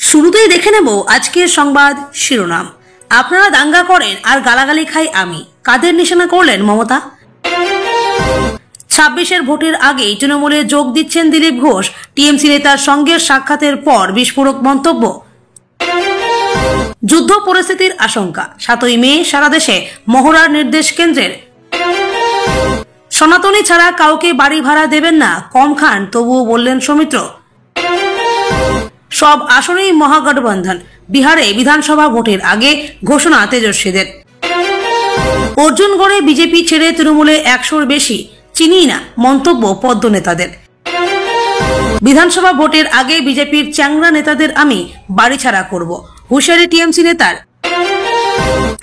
শুরুতেই দেখে নেব আজকের সংবাদ শিরোনাম। আপনারা দাঙ্গা করেন আর গালাগালি খাই আমি, কাদের নিশানা করলেন মমতা? 26-এর ভোটের আগেই তৃণমূলে যোগ দিচ্ছেন দিলীপ ঘোষ, টিএমসি নেতার সঙ্গে সাক্ষাতের পর বিস্ফোরক মন্তব্য। যুদ্ধ পরিস্থিতির আশঙ্কা, 7ই মে সারা দেশে মহড়ার নির্দেশ কেন্দ্রের। সনাতনী ছাড়া কাউকে বাড়ি ভাড়া দেবেন না, কম খান তবুও বললেন সৌমিত্র। সব আসনেই মহাগঠবন্ধন, বিহারে বিধানসভা ভোটের আগে ঘোষণা তেজস্বীদের। অর্জুনগড়ে বিজেপি ছেড়ে তৃণমূলে 100-র বেশি, চিনি না, মন্তব্য পদ্ম নেতাদের। বিধানসভা ভোটের আগে বিজেপির চ্যাংড়া নেতাদের আমি বাড়ি ছাড়া করব, হুঁশিয়ারি টিএমসি নেতার।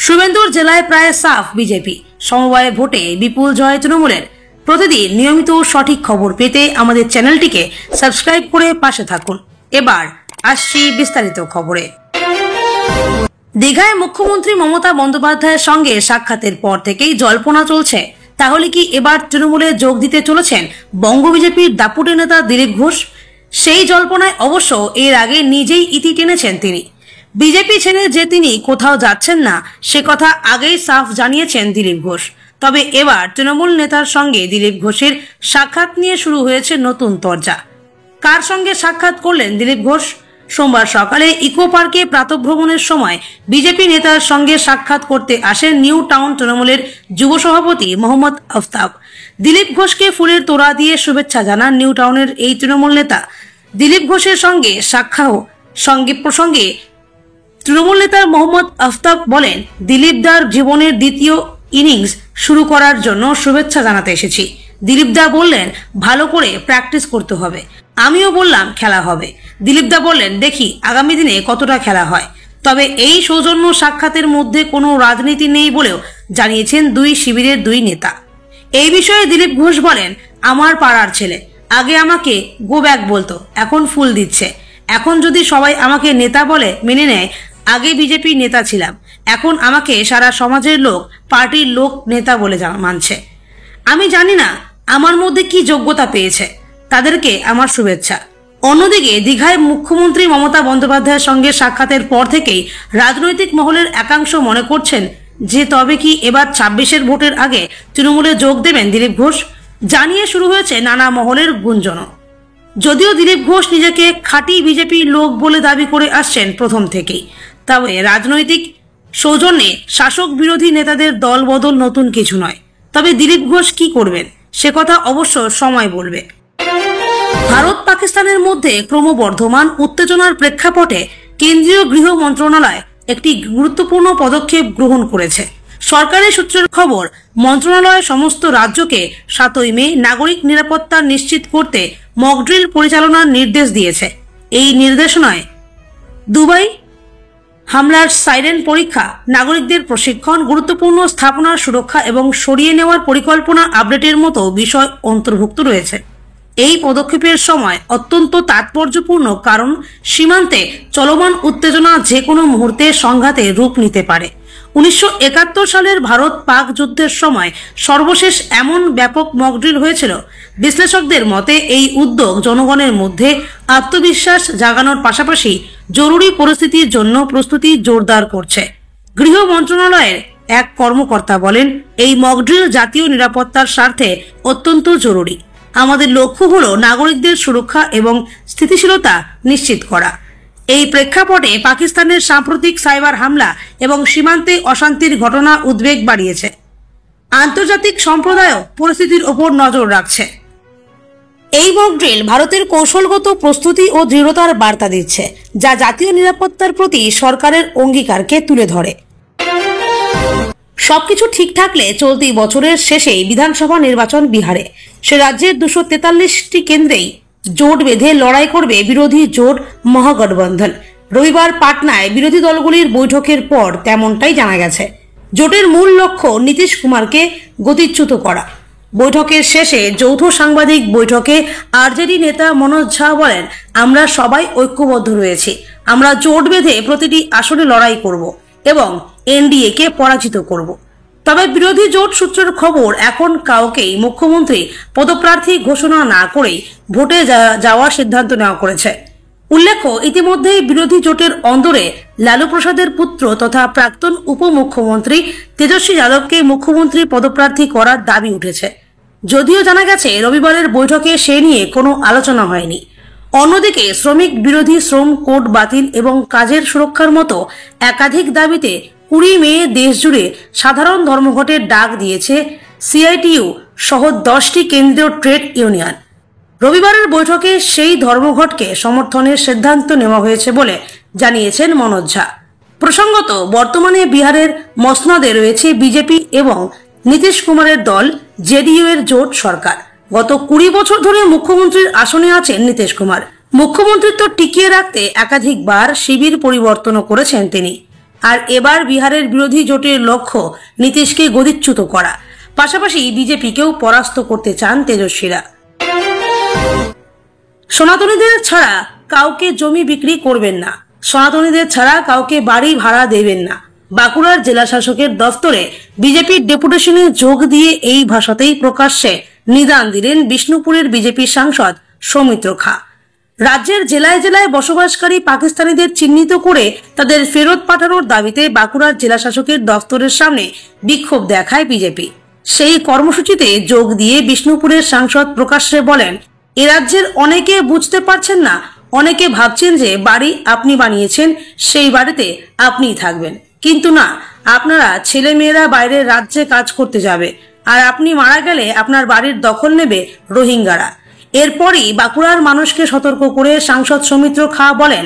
শুভেন্দুর জেলায় প্রায় সাফ বিজেপি, সমবায় ভোটে বিপুল জয় তৃণমূলের। প্রতিদিন নিয়মিত সঠিক খবর পেতে আমাদের চ্যানেলটিকে সাবস্ক্রাইব করে পাশে থাকুন। এবার আসছি বিস্তারিত খবরে। দীঘায় মুখ্যমন্ত্রী মমতা বন্দ্যোপাধ্যায়ের সঙ্গে সাক্ষাতের পর থেকেই জল্পনা চলছে, তাহলে কি এবার তৃণমূলে যোগ দিতে চলেছেন বঙ্গ বিজেপির দাপুটে নেতা দিলীপ ঘোষ? সেই জল্পনায় অবশ্য এর আগে নিজেই ইতি টেনেছেন তিনি। বিজেপি ছেড়ে যে তিনি কোথাও যাচ্ছেন না, সে কথা আগেই সাফ জানিয়েছেন দিলীপ ঘোষ। তবে এবার তৃণমূল নেতার সঙ্গে দিলীপ ঘোষের সাক্ষাৎ নিয়ে শুরু হয়েছে নতুন তরজা। কার সঙ্গে সাক্ষাৎ করলেন দিলীপ ঘোষ? সোমবার সকালে ইকো পার্কে প্রাতঃভ্রমণের সময় বিজেপি নেতার সঙ্গে সাক্ষাৎ করতে আসেন নিউ টাউন তৃণমূলের যুব সভাপতি মোহাম্মদ আফতাব। দিলীপ ঘোষকে ফুলের তোড়া দিয়ে শুভেচ্ছা জানান নিউ টাউনের এই তৃণমূল নেতা। দিলীপ ঘোষের সঙ্গে সাক্ষাৎ প্রসঙ্গে তৃণমূল নেতা মোহাম্মদ আফতাব বলেন, দিলীপ দার জীবনের দ্বিতীয় ইনিংস শুরু করার জন্য শুভেচ্ছা জানাতে এসেছি। দিলীপ দা বললেন ভালো করে প্র্যাকটিস করতে হবে, আমিও বললাম খেলা হবে। দিলীপ দা বললেন দেখি আগামী দিনে কতটা খেলা হয়। তবে এই সৌজন্য সাক্ষাতের মধ্যে কোনো রাজনীতি নেই বলেও জানিয়েছেন দুই শিবিরের দুই নেতা। এই বিষয়ে দিলীপ ঘোষ বলেন, আমার পাড়ার ছেলে, আগে আমাকে গো ব্যাক বলতো, এখন ফুল দিচ্ছে। এখন যদি সবাই আমাকে নেতা বলে মেনে নেয়, আগে বিজেপি নেতা ছিলাম, এখন আমাকে সারা সমাজের লোক, পার্টির লোক নেতা বলে মানছে। আমি জানি না আমার মধ্যে কি যোগ্যতা পেয়েছে, তাদেরকে আমার শুভেচ্ছা। অন্যদিকে দীঘায় মুখ্যমন্ত্রী মমতা বন্দ্যোপাধ্যায়ের সঙ্গে সাক্ষাতের পর থেকেই রাজনৈতিক মহলের একাংশ মনে করছেন যে তবে কি এবার 26-এর ভোটের আগে তৃণমূলে যোগ দেবেন দিলীপ ঘোষ, জানিয়ে শুরু হয়েছে নানা মহলের গুঞ্জনও। যদিও দিলীপ ঘোষ নিজেকে খাঁটি বিজেপি লোক বলে দাবি করে আসছেন প্রথম থেকেই, তবে রাজনৈতিক সৌজন্যে শাসক বিরোধী নেতাদের দল বদল নতুন কিছু নয়। তবে দিলীপ ঘোষ কি করবেন সে কথা অবশ্য সময় বলবে। ভারত পাকিস্তানের মধ্যে ক্রমবর্ধমান উত্তেজনার প্রেক্ষাপটে কেন্দ্রীয় গৃহ মন্ত্রণালয় একটি গুরুত্বপূর্ণ পদক্ষেপ গ্রহণ করেছে। সরকারি সূত্রের খবর, মন্ত্রণালয় সমস্ত রাজ্যকে 7ই মে নাগরিক নিরাপত্তা নিশ্চিত করতে মকড্রিল পরিচালনার নির্দেশ দিয়েছে। এই নির্দেশনায় দুবাই হামলার সাইরেন পরীক্ষা, নাগরিকদের প্রশিক্ষণ, গুরুত্বপূর্ণ স্থাপনার সুরক্ষা এবং সরিয়ে নেওয়ার পরিকল্পনা আপডেটের মতো বিষয় অন্তর্ভুক্ত রয়েছে। এই পদক্ষেপের সময় অত্যন্ত তাৎপর্যপূর্ণ, কারণ সীমান্তে চলমান উত্তেজনা যে কোনো মুহূর্তে সংঘাতে রূপ নিতে পারে। 1971 সালের ভারত পাক যুদ্ধের সময় সর্বশেষ এমন ব্যাপক মকড্রিল হয়েছিল। বিশ্লেষকদের মতে এই উদ্যোগ জনগণের মধ্যে আত্মবিশ্বাস জাগানোর পাশাপাশি জরুরি পরিস্থিতির জন্য প্রস্তুতি জোরদার করছে। গৃহ মন্ত্রণালয়ের এক কর্মকর্তা বলেন, এই মকড্রিল জাতীয় নিরাপত্তার স্বার্থে অত্যন্ত জরুরি। আমাদের লক্ষ্য হলো নাগরিকদের সুরক্ষা এবং স্থিতিশীলতা নিশ্চিত করা। এই প্রেক্ষাপটে পাকিস্তানের সাম্প্রতিক সাইবার হামলা এবং সীমান্তে অশান্তির ঘটনা উদ্বেগ বাড়িয়েছে। আন্তর্জাতিক সম্প্রদায়ও পরিস্থিতির ওপর নজর রাখছে। এই মকড্রিল ভারতের কৌশলগত প্রস্তুতি ও দৃঢ়তার বার্তা দিচ্ছে, যা জাতীয় নিরাপত্তার প্রতি সরকারের অঙ্গীকারকে তুলে ধরে। সবকিছু ঠিক থাকলে চলতি বছরের শেষেই বিধানসভা নির্বাচন বিহারে। সে রাজ্যের 243টি কেন্দ্রেই জোট বেঁধে লড়াই করবে বিরোধী জোট মহাগঠবন্ধন। রবিবার পাটনায় বিরোধী দলগুলির বৈঠকের পর তেমনটাই জানা গেছে। জোটের মূল লক্ষ্য নীতিশ কুমারকে গতিচ্যুত করা। বৈঠকের শেষে যৌথ সাংবাদিক বৈঠকে আরজেডি নেতা মনোজ ঝা বলেন, আমরা সবাই ঐক্যবদ্ধ রয়েছি, আমরা জোট বেঁধে প্রতিটি আসনে লড়াই করব এবং এনডিএ-কে পরাজিত করব। তবে বিরোধী জোট সূত্রের খবর, এখন কাউকেই মুখ্যমন্ত্রী পদপ্রার্থী ঘোষণা না করেই ভোটে যাওয়ার সিদ্ধান্ত নেওয়া করেছে। উল্লেখ্য, ইতিমধ্যেই বিরোধী জোটের অন্দরে লালু প্রসাদের পুত্র তথা প্রাক্তন উপমুখ্যমন্ত্রী তেজস্বী যাদবকে মুখ্যমন্ত্রী পদপ্রার্থী করার দাবি উঠেছে। যদিও জানা গেছে রবিবারের বৈঠকে সে নিয়ে কোনো আলোচনা হয়নি। অন্যদিকে শ্রমিক বিরোধী শ্রম কোড বাতিল এবং কাজের সুরক্ষার মতো একাধিক দাবিতে 20 মে দেশজুড়ে সাধারণ ধর্মঘটের ডাক দিয়েছে সিআইটিইউ সহ 10টি কেন্দ্রীয় ট্রেড ইউনিয়ন। রবিবারের বৈঠকে সেই ধর্মঘটকে সমর্থনের সিদ্ধান্ত নেওয়া হয়েছে বলে জানিয়েছেন মনোজ ঝা। প্রসঙ্গত, বর্তমানে বিহারের মসনদে রয়েছে বিজেপি এবং নীতিশ কুমারের দল জেডিইউ এর জোট সরকার। গত 20 বছর ধরে মুখ্যমন্ত্রীর আসনে আছেন নীতিশ কুমার। মুখ্যমন্ত্রিত্ব টিকিয়ে রাখতে একাধিকবার শিবির পরিবর্তনও করেছেন তিনি। আর এবার বিহারের বিরোধী জোটের লক্ষ্য নীতিশকে গদিচ্যুত করা, পাশাপাশি বিজেপিকেও পরাস্ত করতে চান তেজস্বীরা। সনাতনীদের ছাড়া কাউকে জমি বিক্রি করবেন না, সনাতনীদের ছাড়া কাউকে বাড়ি ভাড়া দেবেন না। বাঁকুড়ার জেলা শাসকের দফতরে বিজেপির ডেপুটেশনে যোগ দিয়ে এই ভাষাতেই প্রকাশ্যে নিদান দিলেন বিষ্ণুপুরের বিজেপি সাংসদ সৌমিত্র খা। রাজ্যের জেলায় জেলায় বসবাসকারী পাকিস্তানিদের চিহ্নিত করে তাদের ফেরত পাঠানোর দাবিতে বাঁকুড়ার জেলা শাসকের দফতরের সামনে বিক্ষোভ দেখায় বিজেপি। সেই কর্মসূচিতে যোগ দিয়ে বিষ্ণুপুরের সাংসদ প্রকাশ্যে বলেন, এ রাজ্যের অনেকে বুঝতে পারছেন না, অনেকে ভাবছেন যে বাড়ি আপনি বানিয়েছেন, সেই বাড়িতে আপনিই থাকবেন, কিন্তু না, আপনারা ছেলে মেয়েরা বাইরের রাজ্যে কাজ করতে যাবে, আর আপনি মারা গেলে আপনার বাড়ির দখল নেবে রোহিঙ্গারা। এরপরই বাঁকুড়ার মানুষকে সতর্ক করে সাংসদ সৌমিত্র খা বলেন,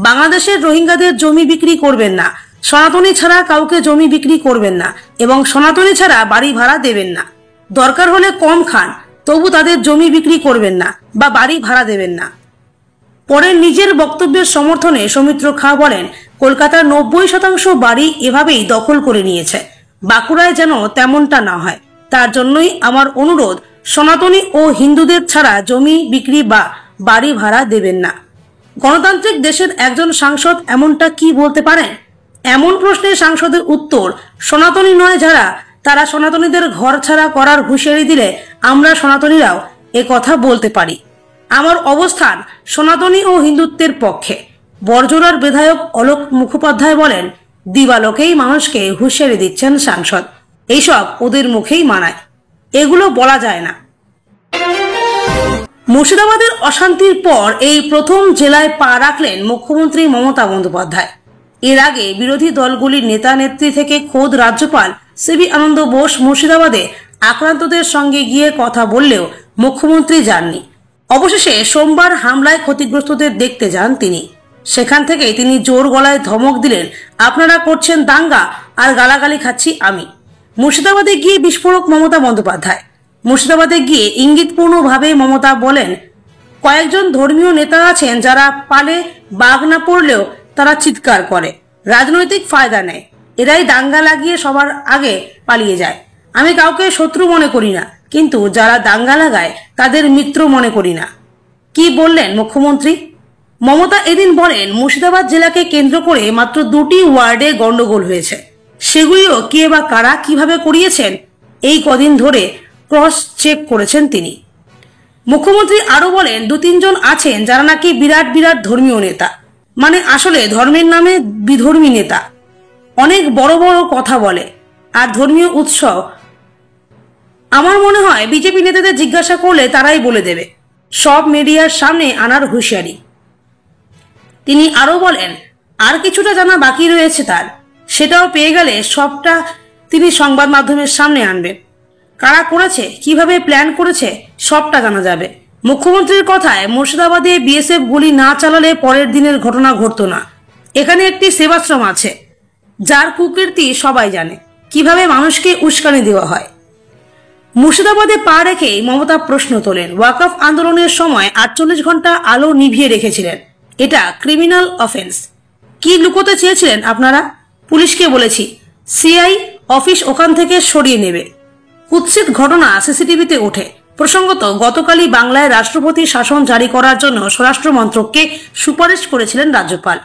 বাংলাদেশের রোহিঙ্গাদের জমি বিক্রি করবেন না, সনাতনী ছাড়া কাউকে জমি বিক্রি করবেন না এবং সনাতনী ছাড়া বাড়ি ভাড়া দেবেন না। দরকার হলে কম খান, তবু তাদের জমি বিক্রি করবেন না বা বাড়ি ভাড়া দেবেন না। পরে নিজের বক্তব্যের সমর্থনে সৌমিত্র খা বলেন, কলকাতার 90% বাড়ি এভাবেই দখল করে নিয়েছে, বাঁকুড়ায় যেন তেমনটা না হয়। তার জন্যই আমার অনুরোধ, সনাতনী ও হিন্দুদের ছাড়া জমি বিক্রি বা বাড়ি ভাড়া দেবেন না। গণতান্ত্রিক দেশের একজন সাংসদ এমনটা কি বলতে পারেন? এমন প্রশ্নের সাংসদের উত্তর, সনাতনী নয় যারা, তারা সনাতনীদের ঘর ছাড়া করার হুঁশিয়ারি দিলে আমরা সনাতনীরাও এ কথা বলতে পারি। আমার অবস্থান সনাতনী ও হিন্দুত্বের পক্ষে। বরজোড়ার বিধায়ক অলোক মুখোপাধ্যায় বলেন, দিবালোকেই মানুষকে হুঁশিয়ারি দিচ্ছেন সাংসদ, এইসব ওদের মুখেই মানায়, এগুলো বলা যায় না। মুর্শিদাবাদের অশান্তির পর এই প্রথম জেলায় পা রাখলেন মুখ্যমন্ত্রী মমতা বন্দ্যোপাধ্যায়। এর আগে বিরোধী দলগুলির নেতা নেত্রী থেকে খোদ রাজ্যপাল সিবি আনন্দ বোস মুর্শিদাবাদে আক্রান্তদের সঙ্গে গিয়ে কথা বললেও মুখ্যমন্ত্রী যাননি। অবশেষে সোমবার হামলায় ক্ষতিগ্রস্তদের দেখতে যান তিনি। সেখান থেকেই তিনি জোর গলায় ধমক দিলেন, আপনারা করছেন দাঙ্গা আর গালাগালি খাচ্ছি আমি। মুর্শিদাবাদে গিয়ে বিস্ফোরক মমতা বন্দ্যোপাধ্যায়। মুর্শিদাবাদে গিয়ে ইঙ্গিতপূর্ণভাবে মমতা বলেন, কয়েকজন ধর্মীয় নেতা আছেন যারা পালে বাঘ না পড়লেও তারা চিৎকার করে, রাজনৈতিক ফায়দা নেয়, এরাই দাঙ্গা লাগিয়ে সবার আগে পালিয়ে যায়। আমি কাউকে শত্রু মনে করি না, কিন্তু যারা দাঙ্গা লাগায় তাদের মিত্র মনে করি না। কি বললেন মুখ্যমন্ত্রী? মমতা এদিন বলেন, মুর্শিদাবাদ জেলাকে কেন্দ্র করে মাত্র 2টি ওয়ার্ডে গন্ডগোল হয়েছে, সেগুলিও কে বা কারা কিভাবে করিয়েছেন এই কদিন ধরে ক্রস চেক করেছেন তিনি। মুখ্যমন্ত্রী আরো বলেন, 2-3 জন আছেন যারা নাকি বিরাট বিরাট ধর্মীয় নেতা, মানে আসলে ধর্মের নামে বিধর্মী নেতা, অনেক বড় বড় কথা বলে। আর ধর্মীয় উৎসব আমার মনে হয় বিজেপি নেতাদের জিজ্ঞাসা করলে তারাই বলে দেবে, সব মিডিয়ার সামনে আনার হুঁশিয়ারি। তিনি আরো বলেন, আর কিছুটা জানা বাকি রয়েছে তার, সেটাও পেয়ে গেলে সবটা তিনি সংবাদ মাধ্যমের সামনে আনবেন। কারা করেছে, কিভাবে প্ল্যান করেছে, সবটা জানা যাবে। মুখ্যমন্ত্রীর কথায়, মুর্শিদাবাদে বিএসএফ গুলি না চালালে পরের দিনের ঘটনা ঘটতো না। এখানে একটি সেবাশ্রম আছে যার কুকীর্তি সবাই জানে, কিভাবে মানুষকে উস্কানি দেওয়া হয়। মুর্শিদাবাদে পা রেখেই মমতা প্রশ্ন তোলেন, ওয়াকফ আন্দোলনের সময় 48 ঘন্টা আলো নিভিয়ে রেখেছিলেন, এটা ক্রিমিনাল অফেন্স। কি লুকোতে চেয়েছিলেন আপনারা? পুলিশকে বলেছি সিআই অফিস ওখান থেকে সরিয়ে নেবে। কুৎসিত ঘটনা সিসিটিভিতে ওঠে। প্রসঙ্গত, গতকালই বাংলায় রাষ্ট্রপতি শাসন জারি করার জন্য স্বরাষ্ট্র মন্ত্রককে সুপারিশ করেছিলেন রাজ্যপাল।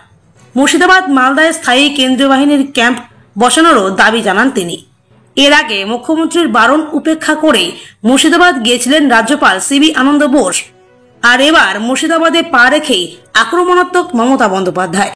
মুর্শিদাবাদ মালদায় স্থায়ী কেন্দ্রীয় বাহিনীর ক্যাম্প বসানোরও দাবি জানান তিনি। এর আগে মুখ্যমন্ত্রীর বারণ উপেক্ষা করেই মুর্শিদাবাদ গিয়েছিলেন রাজ্যপাল সিবি আনন্দ বোস। আর এবার মুর্শিদাবাদে পা রেখেই আক্রমণাত্মক মমতা বন্দ্যোপাধ্যায়।